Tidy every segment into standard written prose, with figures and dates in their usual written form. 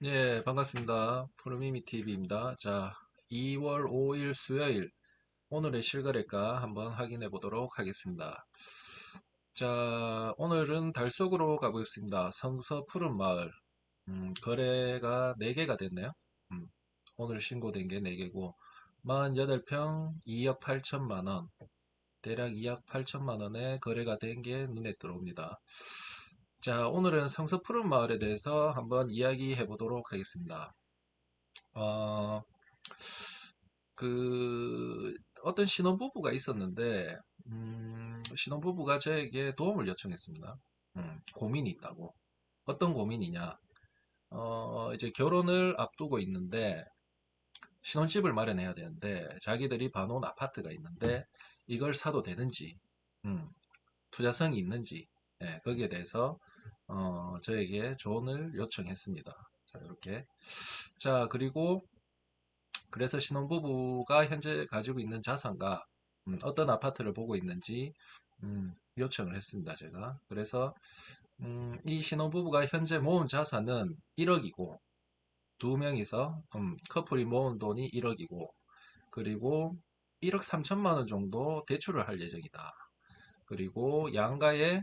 예, 반갑습니다. 푸르미미TV입니다. 자, 2월 5일 수요일, 오늘의 실거래가 한번 확인해 보도록 하겠습니다. 자, 오늘은 달속으로 가보겠습니다. 성서 푸른마을, 거래가 4개가 됐네요. 음, 오늘 신고된 게 4개고, 48평 2억 8천만 원, 대략 2억 8천만 원에 거래가 된 게 눈에 들어옵니다. 자, 오늘은 성서 푸른마을에 대해서 한번 이야기해 보도록 하겠습니다. 어, 어떤 신혼부부가 있었는데, 신혼부부가 저에게 도움을 요청했습니다. 고민이 있다고. 어떤 고민이냐? 이제 결혼을 앞두고 있는데, 신혼집을 마련해야 되는데, 자기들이 봐놓은 아파트가 있는데, 이걸 사도 되는지, 음, 투자성이 있는지, 예, 거기에 대해서, 저에게 조언을 요청했습니다. 자, 이렇게. 자, 그리고 그래서 신혼부부가 현재 가지고 있는 자산과 어떤 아파트를 보고 있는지 요청을 했습니다. 제가. 그래서 이 신혼부부가 현재 모은 자산은 1억이고 두 명이서 커플이 모은 돈이 1억이고 그리고 1억 3천만 원 정도 대출을 할 예정이다. 그리고 양가에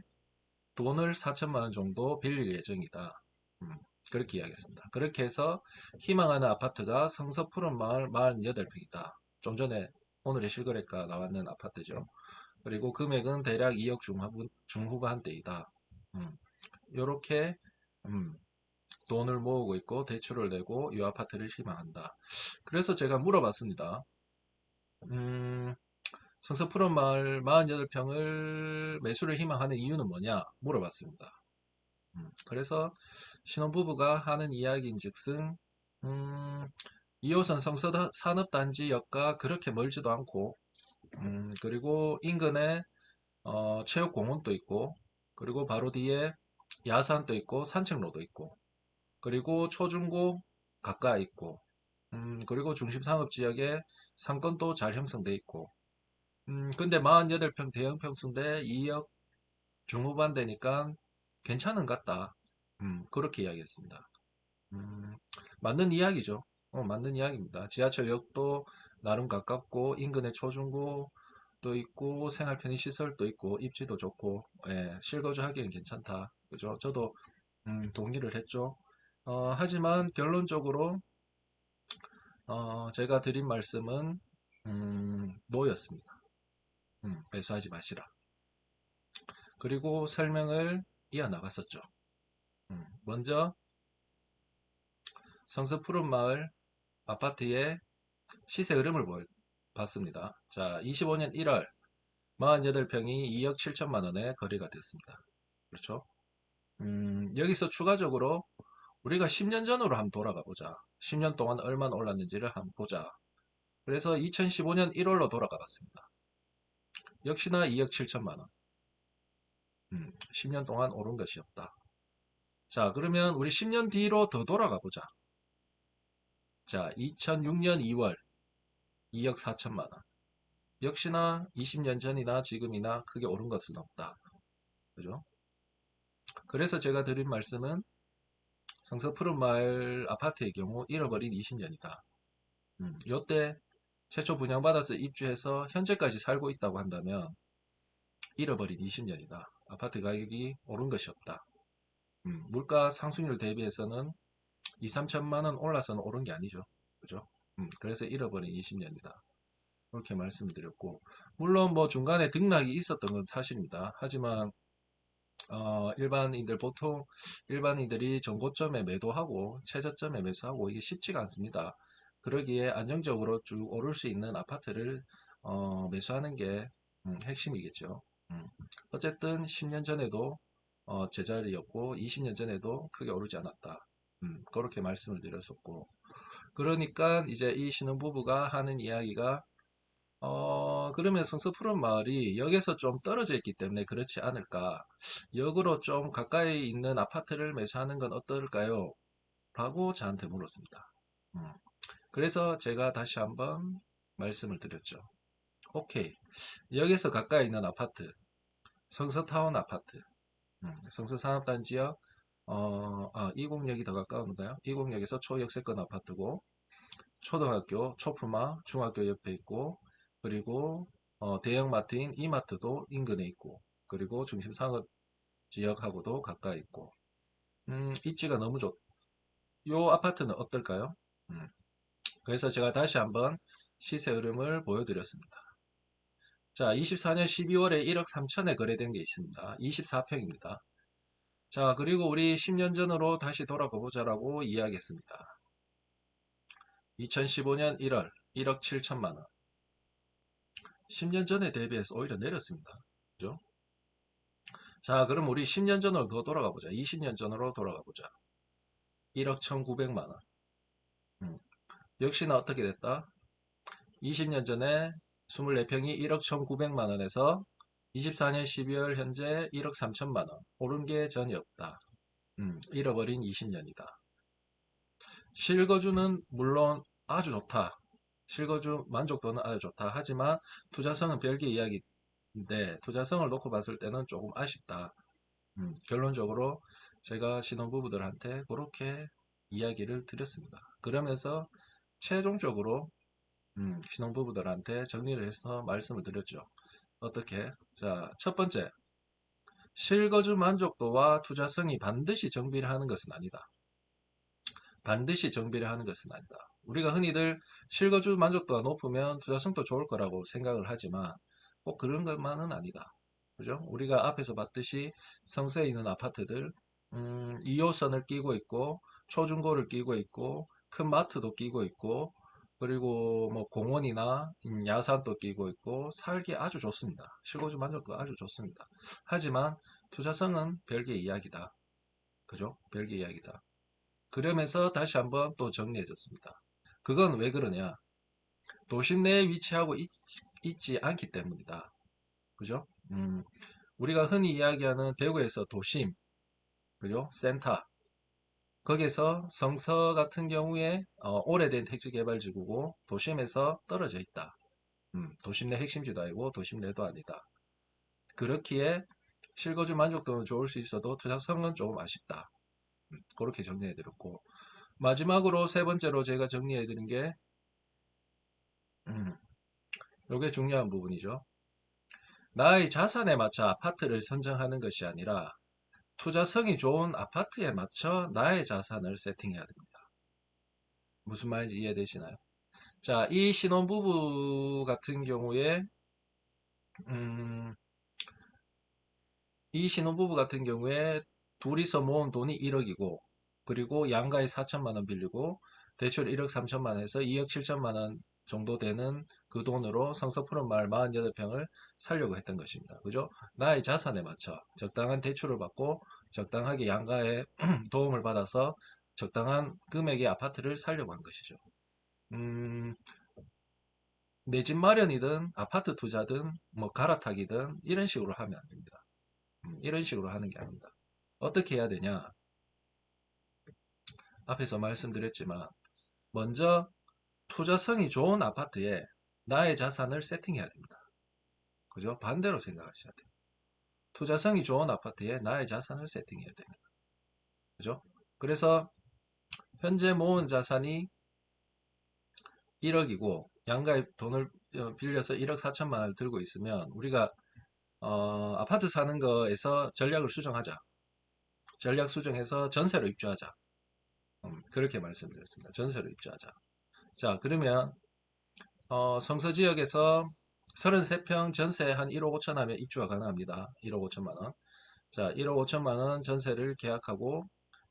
돈을 4천만 원 정도 빌릴 예정이다. 음, 그렇게 이야기했습니다. 그렇게 해서 희망하는 아파트가 성서 푸른마을 48평이다. 좀 전에 오늘의 실거래가 나왔는 아파트죠. 그리고 금액은 대략 2억 중후반대이다. 이렇게 돈을 모으고 있고 대출을 내고 이 아파트를 희망한다. 그래서 제가 물어봤습니다. 음, 성서 푸른마을 48평을 매수를 희망하는 이유는 뭐냐 물어봤습니다. 그래서 신혼부부가 하는 이야기인즉슨 음, 2호선 성서 산업단지역과 그렇게 멀지도 않고 그리고 인근에 체육공원도 있고 그리고 바로 뒤에 야산도 있고 산책로도 있고 그리고 초중고 가까이 있고 그리고 중심산업지역에 상권도 잘 형성돼 있고 근데 48평 대형 평수인데 2억 중후반 되니까 괜찮은 것 같다. 그렇게 이야기했습니다. 음, 맞는 이야기죠. 맞는 이야기입니다. 지하철역도 나름 가깝고 인근에 초중고도 있고 생활 편의시설도 있고 입지도 좋고 실거주하기엔 괜찮다. 그죠? 저도 동의를 했죠. 하지만 결론적으로 제가 드린 말씀은 노였습니다. 매수하지 마시라. 그리고 설명을 이어나갔었죠. 먼저 성서 푸른마을 아파트의 시세 흐름을 봤습니다. 자, 25년 1월 48평이 2억 7천만 원에 거래가 됐습니다. 그렇죠? 여기서 추가적으로 우리가 10년 전으로 한번 돌아가 보자. 10년 동안 얼마나 올랐는지를 한번 보자. 그래서 2015년 1월로 돌아가 봤습니다. 역시나 2억 7천만 원. 10년 동안 오른 것이 없다. 자, 그러면 우리 10년 뒤로 더 돌아가 보자. 자, 2006년 2월 2억 4천만 원. 역시나 20년 전이나 지금이나 크게 오른 것은 없다. 그죠? 그래서 제가 드린 말씀은 성서 푸른마을 아파트의 경우 잃어버린 20년이다. 요때 최초 분양받아서 입주해서 현재까지 살고 있다고 한다면 잃어버린 20년이다. 아파트 가격이 오른 것이 없다. 물가 상승률 대비해서는 2, 3천만 원 올라서는 오른 게 아니죠. 그죠? 그래서 잃어버린 20년이다. 그렇게 말씀을 드렸고 물론 뭐 중간에 등락이 있었던 건 사실입니다. 하지만 보통 일반인들이 전고점에 매도하고 최저점에 매수하고 이게 쉽지가 않습니다. 그러기에 안정적으로 쭉 오를 수 있는 아파트를 매수하는 게 핵심이겠죠. 음. 어쨌든 10년 전에도 제자리였고 20년 전에도 크게 오르지 않았다. 그렇게 말씀을 드렸었고 그러니까 이제 이 신혼부부가 하는 이야기가 그러면 성서 푸른 마을이 역에서 좀 떨어져 있기 때문에 그렇지 않을까. 역으로 좀 가까이 있는 아파트를 매수하는 건 어떨까요? 라고 저한테 물었습니다. 음, 그래서 제가 다시 한번 말씀을 드렸죠. 오케이. 역에서 가까이 있는 아파트, 성서타운 아파트, 성서산업단지역 이곡역이 더 가까운가요? 이곡역에서 초역세권 아파트고, 초등학교, 초품화, 중학교 옆에 있고, 그리고 대형마트인 이마트도 인근에 있고, 그리고 중심 상업 지역하고도 가까이 있고, 입지가 너무 좋. 요 아파트는 어떨까요? 음, 그래서 제가 다시 한번 시세 흐름을 보여드렸습니다. 자, 24년 12월에 1억 3천에 거래된 게 있습니다. 24평입니다. 자, 그리고 우리 10년 전으로 다시 돌아가 보자라고 이야기했습니다. 2015년 1월 1억 7천만 원. 10년 전에 대비해서 오히려 내렸습니다. 그죠? 자, 그럼 우리 10년 전으로 더 돌아가 보자. 20년 전으로 돌아가 보자. 1억 1,900만 원. 역시나 어떻게 됐다? 20년 전에 24평이 1억 1,900만 원에서 24년 12월 현재 1억 3천만 원. 오른 게 전혀 없다. 잃어버린 20년이다. 실거주는 물론 아주 좋다. 실거주 만족도는 아주 좋다. 하지만 투자성은 별개 이야기인데 투자성을 놓고 봤을 때는 조금 아쉽다. 결론적으로 제가 신혼부부들한테 그렇게 이야기를 드렸습니다. 그러면서 최종적으로 신혼부부들한테 정리를 해서 말씀을 드렸죠. 어떻게? 자, 첫 번째, 실거주 만족도와 투자성이 반드시 정비를 하는 것은 아니다. 반드시 정비를 하는 것은 아니다. 우리가 흔히들 실거주 만족도가 높으면 투자성도 좋을 거라고 생각을 하지만 꼭 그런 것만은 아니다. 그죠? 우리가 앞에서 봤듯이 성수에 있는 아파트들 2호선을 끼고 있고 초중고를 끼고 있고 큰 마트도 끼고 있고 그리고 뭐 공원이나 야산도 끼고 있고 살기 아주 좋습니다. 실거주 만족도가 아주 좋습니다. 하지만 투자성은 별개 이야기다. 그죠? 별개 이야기다. 그러면서 다시 한번 또 정리해줬습니다. 그건 왜 그러냐? 도심 내에 위치하고 있지 않기 때문이다. 그죠? 우리가 흔히 이야기하는 대구에서 도심, 그죠? 센터. 거기서 성서 같은 경우에 오래된 택지개발지구고 도심에서 떨어져 있다. 도심 내 핵심지도 아니고 도심 내도 아니다. 그렇기에 실거주 만족도는 좋을 수 있어도 투자성은 조금 아쉽다. 그렇게 정리해드렸고 마지막으로 세 번째로 제가 정리해드린 게 이게 중요한 부분이죠. 나의 자산에 맞춰 아파트를 선정하는 것이 아니라 투자성이 좋은 아파트에 맞춰 나의 자산을 세팅해야 됩니다. 무슨 말인지 이해되시나요? 자, 이 신혼부부 같은 경우에 음, 이 신혼부부 같은 경우에 둘이서 모은 돈이 1억이고 그리고 양가에 4천만 원 빌리고 대출 1억 3천만 원에서 2억 7천만 원 정도 되는 그 돈으로 성서푸른 마을 48평을 살려고 했던 것입니다. 그죠? 나의 자산에 맞춰 적당한 대출을 받고 적당하게 양가에 도움을 받아서 적당한 금액의 아파트를 살려고 한 것이죠. 음, 내 집 마련이든 아파트 투자든 뭐 갈아타기든 이런 식으로 하면 안 됩니다. 이런 식으로 하는 게 아닙니다. 어떻게 해야 되냐? 앞에서 말씀드렸지만 먼저 투자성이 좋은 아파트에 나의 자산을 세팅해야 됩니다. 그죠? 반대로 생각하셔야 돼요. 투자성이 좋은 아파트에 나의 자산을 세팅해야 됩니다. 그죠? 그래서 현재 모은 자산이 1억이고 양가에 돈을 빌려서 1억 4천만 원을 들고 있으면 우리가 아파트 사는 거에서 전략을 수정하자. 전략 수정해서 전세로 입주하자. 그렇게 말씀드렸습니다. 전세로 입주하자. 자, 그러면 성서 지역에서 33평 전세 한 1억 5천 하면 입주가 가능합니다. 1억 5천만 원. 자, 1억 5천만 원 전세를 계약하고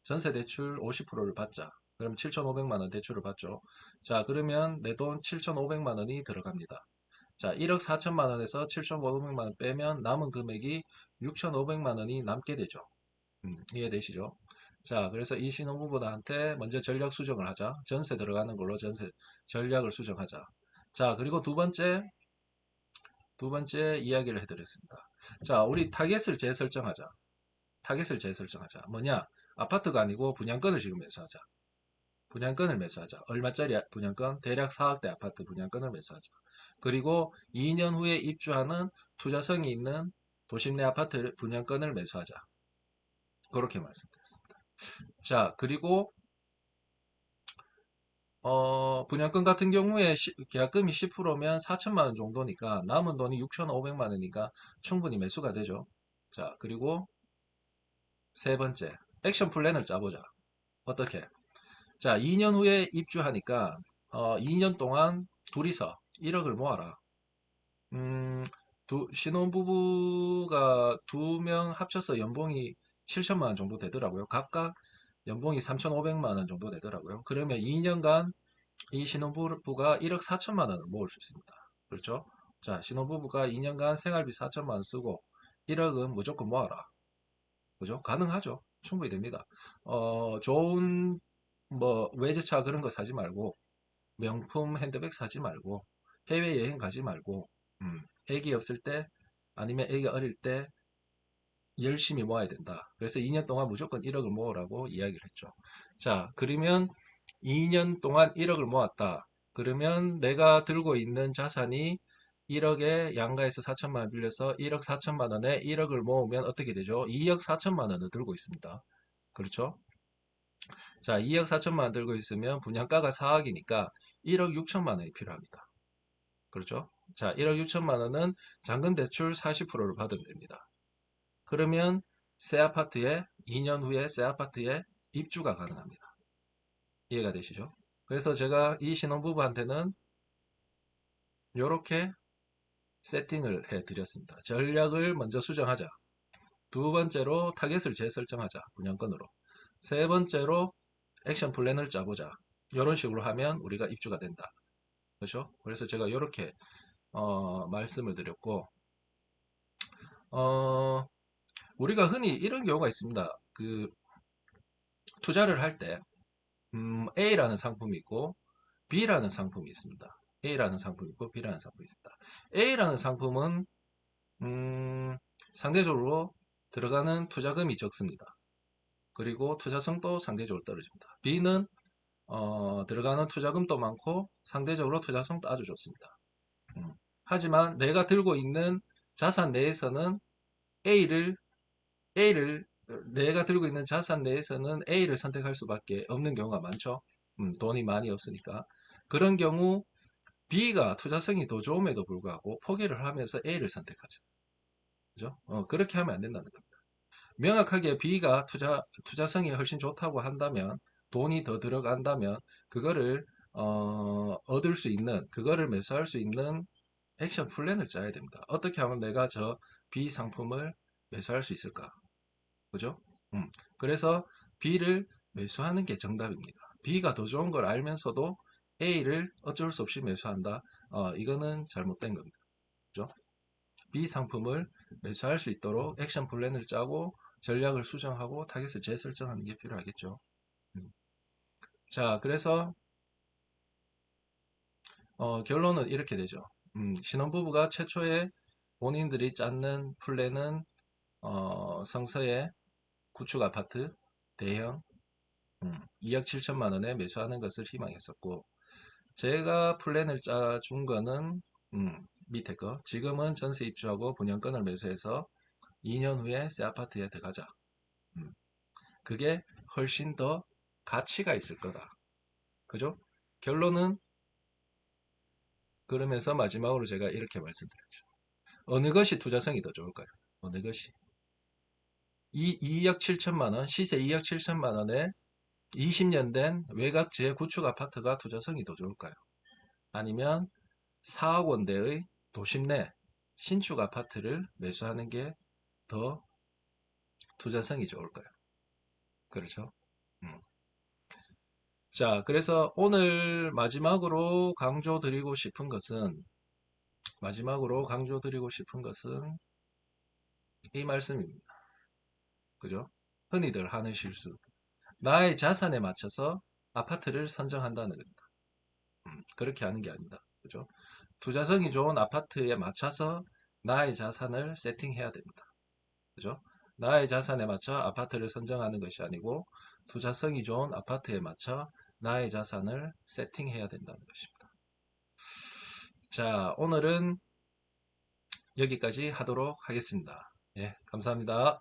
전세 대출 50%를 받자. 그럼 7,500만 원 대출을 받죠. 자, 그러면 내 돈 7,500만 원이 들어갑니다. 자, 1억 4천만 원에서 7,500만 원 빼면 남은 금액이 6,500만 원이 남게 되죠. 이해되시죠? 자, 그래서 이 신혼부부한테 먼저 전략 수정을 하자. 전세 들어가는 걸로 전략을 수정하자. 자, 그리고 두 번째 이야기를 해드렸습니다. 자, 우리 타겟을 재설정하자. 타겟을 재설정하자. 뭐냐? 아파트가 아니고 분양권을 지금 매수하자. 분양권을 매수하자. 얼마짜리 분양권? 대략 4억대 아파트 분양권을 매수하자. 그리고 2년 후에 입주하는 투자성이 있는 도심 내 아파트 분양권을 매수하자. 그렇게 말씀드렸습니다. 자, 그리고 분양권 같은 경우에 계약금이 10%면 4천만 원 정도니까 남은 돈이 6,500만 원이니까 충분히 매수가 되죠. 자, 그리고 세 번째, 액션 플랜을 짜보자. 어떻게? 자, 2년 후에 입주하니까 2년 동안 둘이서 1억을 모아라. 음, 신혼부부가 두 명 합쳐서 연봉이 7천만 원 정도 되더라고요. 각각 연봉이 3,500만 원 정도 되더라고요. 그러면 2년간 이 신혼부부가 1억 4천만 원을 모을 수 있습니다. 그렇죠? 자, 신혼부부가 2년간 생활비 4천만 원 쓰고 1억은 무조건 모아라. 그죠? 가능하죠. 충분히 됩니다. 좋은 뭐 외제차 그런 거 사지 말고 명품 핸드백 사지 말고 해외여행 가지 말고 애기 없을 때 아니면 애기 어릴 때 열심히 모아야 된다. 그래서 2년 동안 무조건 1억을 모으라고 이야기를 했죠. 자, 그러면 2년 동안 1억을 모았다. 그러면 내가 들고 있는 자산이 1억에 양가에서 4천만 원 빌려서 1억 4천만 원에 1억을 모으면 어떻게 되죠? 2억 4천만 원을 들고 있습니다. 그렇죠? 자, 2억 4천만 원 들고 있으면 분양가가 4억이니까 1억 6천만 원이 필요합니다. 그렇죠? 자, 1억 6천만 원은 잔금 대출 40%를 받으면 됩니다. 그러면 새 아파트에 2년 후에 새 아파트에 입주가 가능합니다. 이해가 되시죠? 그래서 제가 이 신혼부부한테는 이렇게 세팅을 해 드렸습니다. 전략을 먼저 수정하자. 두 번째로 타겟을 재설정하자. 분양권으로. 세 번째로 액션 플랜을 짜보자. 이런 식으로 하면 우리가 입주가 된다. 그렇죠? 그래서 제가 이렇게 말씀을 드렸고 어, 우리가 흔히 이런 경우가 있습니다. 그 투자를 할 때 A라는 상품이 있고 B라는 상품이 있습니다. A라는 상품이 있고 B라는 상품이 있습니다. A라는 상품은 음, 상대적으로 들어가는 투자금이 적습니다. 그리고 투자성도 상대적으로 떨어집니다. B는 들어가는 투자금도 많고 상대적으로 투자성도 아주 좋습니다. 하지만 내가 들고 있는 자산 내에서는 A를 A를 내가 들고 있는 자산 내에서는 A를 선택할 수밖에 없는 경우가 많죠. 돈이 많이 없으니까. 그런 경우 B가 투자성이 더 좋음에도 불구하고 포기를 하면서 A를 선택하죠. 그죠? 그렇게 하면 안 된다는 겁니다. 명확하게 B가 투자성이 훨씬 좋다고 한다면 돈이 더 들어간다면 그거를 얻을 수 있는 그거를 매수할 수 있는 액션 플랜을 짜야 됩니다. 어떻게 하면 내가 저 B 상품을 매수할 수 있을까? 그죠? 그래서 B를 매수하는 게 정답입니다. B가 더 좋은 걸 알면서도 A를 어쩔 수 없이 매수한다. 이거는 잘못된 겁니다. 그죠? B 상품을 매수할 수 있도록 액션 플랜을 짜고 전략을 수정하고 타겟을 재설정하는 게 필요하겠죠. 음. 자, 그래서 결론은 이렇게 되죠. 신혼부부가 최초에 본인들이 짰는 플랜은 성서의 구축 아파트 대형 2억 7천만 원에 매수하는 것을 희망했었고 제가 플랜을 짜준 거는 밑에 거 지금은 전세 입주하고 분양권을 매수해서 2년 후에 새 아파트에 들어가자. 음, 그게 훨씬 더 가치가 있을 거다. 그죠? 결론은 그러면서 마지막으로 제가 이렇게 말씀드렸죠. 어느 것이 투자성이 더 좋을까요? 어느 것이? 2억 7천만 원, 시세 2억 7천만 원에 20년 된 외곽지의 구축 아파트가 투자성이 더 좋을까요? 아니면 4억 원대의 도심 내 신축 아파트를 매수하는 게 더 투자성이 좋을까요? 그렇죠? 음. 자, 그래서 오늘 마지막으로 강조드리고 싶은 것은 이 말씀입니다. 그죠? 흔히들 하는 실수. 나의 자산에 맞춰서 아파트를 선정한다는 겁니다. 그렇게 하는 게 아니다. 그죠? 투자성이 좋은 아파트에 맞춰서 나의 자산을 세팅해야 됩니다. 그죠? 나의 자산에 맞춰 아파트를 선정하는 것이 아니고 투자성이 좋은 아파트에 맞춰 나의 자산을 세팅해야 된다는 것입니다. 자, 오늘은 여기까지 하도록 하겠습니다. 예, 감사합니다.